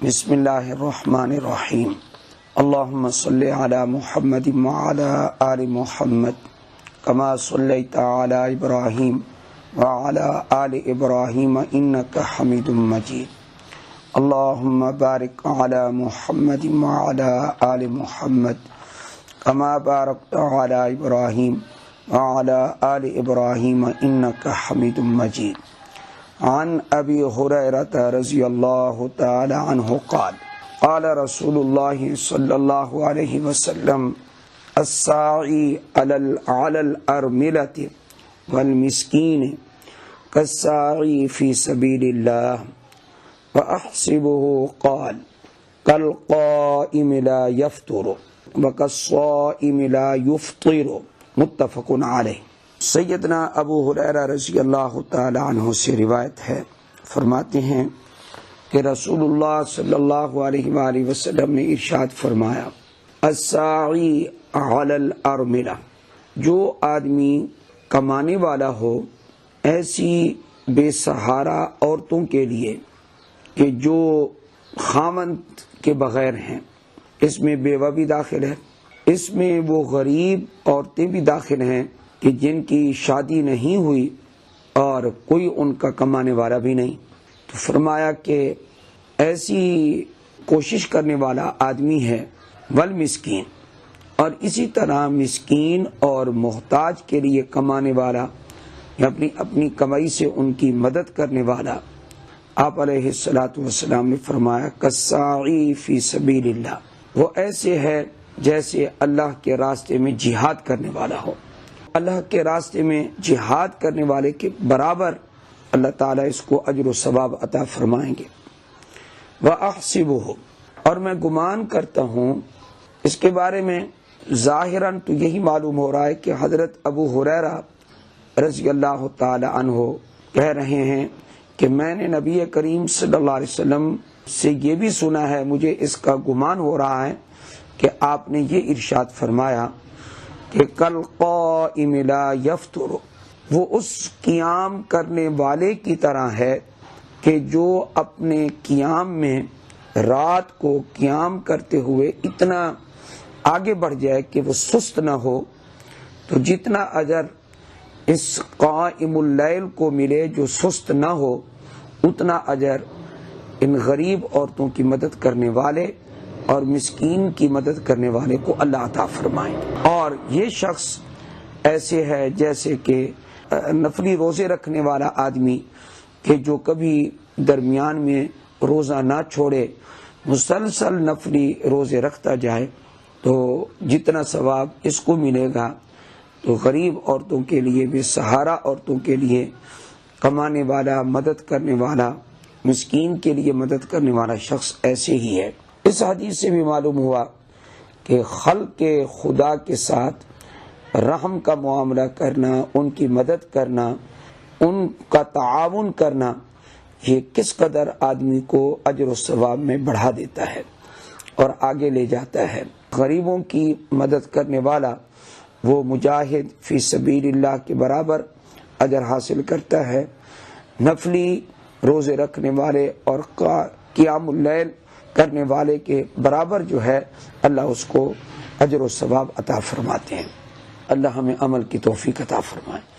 بسم اللہ الرحمن الرحیم اللہم صلی علی محمد وعلی آل محمد کما صلیت علی ابراہیم وعلی آل ابراہیم انک حمید مجید اللہم بارک علی محمد وعلی آل محمد کما بارکت علی ابراہیم وعلی آل ابراہیم انک حمید مجید عن ابی ہریرہ رضی اللہ تعالی عنہ قال قال رسول اللہ صلی اللہ علیہ وسلم الساعی علی الارملۃ والمسکین کالساعی فی سبیل اللہ واحسبہ قال کالقائم لا یفطر وکالصائم لا یفطر متفق علیہ۔ سیدنا ابو ہریرہ رضی اللہ تعالی عنہ سے روایت ہے، فرماتے ہیں کہ رسول اللہ صلی اللہ علیہ وآلہ وسلم نے ارشاد فرمایا، الساعی علی الارملہ، جو آدمی کمانے والا ہو ایسی بے سہارا عورتوں کے لیے کہ جو خاوند کے بغیر ہیں، اس میں بیوہ بھی داخل ہے، اس میں وہ غریب عورتیں بھی داخل ہیں کہ جن کی شادی نہیں ہوئی اور کوئی ان کا کمانے والا بھی نہیں، تو فرمایا کہ ایسی کوشش کرنے والا آدمی ہے، والمسکین، اور اسی طرح مسکین اور محتاج کے لیے کمانے والا یا اپنی کمائی سے ان کی مدد کرنے والا۔ آپ علیہ الصلوۃ والسلام نے فرمایا کالساعی فی سبیل اللہ، وہ ایسے ہے جیسے اللہ کے راستے میں جہاد کرنے والا ہو۔ اللہ کے راستے میں جہاد کرنے والے کے برابر اللہ تعالیٰ اس کو اجر و ثواب عطا فرمائیں گے۔ وَأَحْسِبُهُ، اور میں گمان کرتا ہوں، اس کے بارے میں ظاہراً تو یہی معلوم ہو رہا ہے کہ حضرت ابو ہریرہ رضی اللہ تعالی عنہ کہہ رہے ہیں کہ میں نے نبی کریم صلی اللہ علیہ وسلم سے یہ بھی سنا ہے، مجھے اس کا گمان ہو رہا ہے کہ آپ نے یہ ارشاد فرمایا کہ کالقائم لا یفطر، وہ اس قیام کرنے والے کی طرح ہے کہ جو اپنے قیام میں رات کو قیام کرتے ہوئے اتنا آگے بڑھ جائے کہ وہ سست نہ ہو، تو جتنا اجر اس قائم اللیل کو ملے جو سست نہ ہو، اتنا اجر ان غریب عورتوں کی مدد کرنے والے اور مسکین کی مدد کرنے والے کو اللہ عطا فرمائیں۔ اور یہ شخص ایسے ہے جیسے کہ نفلی روزے رکھنے والا آدمی کہ جو کبھی درمیان میں روزہ نہ چھوڑے، مسلسل نفلی روزے رکھتا جائے، تو جتنا ثواب اس کو ملے گا، تو غریب عورتوں کے لیے بھی، سہارا عورتوں کے لیے کمانے والا، مدد کرنے والا، مسکین کے لیے مدد کرنے والا شخص ایسے ہی ہے۔ اس حدیث سے بھی معلوم ہوا کہ خلق خدا کے ساتھ رحم کا معاملہ کرنا، ان کی مدد کرنا، ان کا تعاون کرنا، یہ کس قدر آدمی کو اجر و ثواب میں بڑھا دیتا ہے اور آگے لے جاتا ہے۔ غریبوں کی مدد کرنے والا وہ مجاہد فی سبیل اللہ کے برابر اجر حاصل کرتا ہے، نفلی روزے رکھنے والے اور قیام اللیل کرنے والے کے برابر جو ہے اللہ اس کو اجر و ثواب عطا فرماتے ہیں۔ اللہ ہمیں عمل کی توفیق عطا فرمائے۔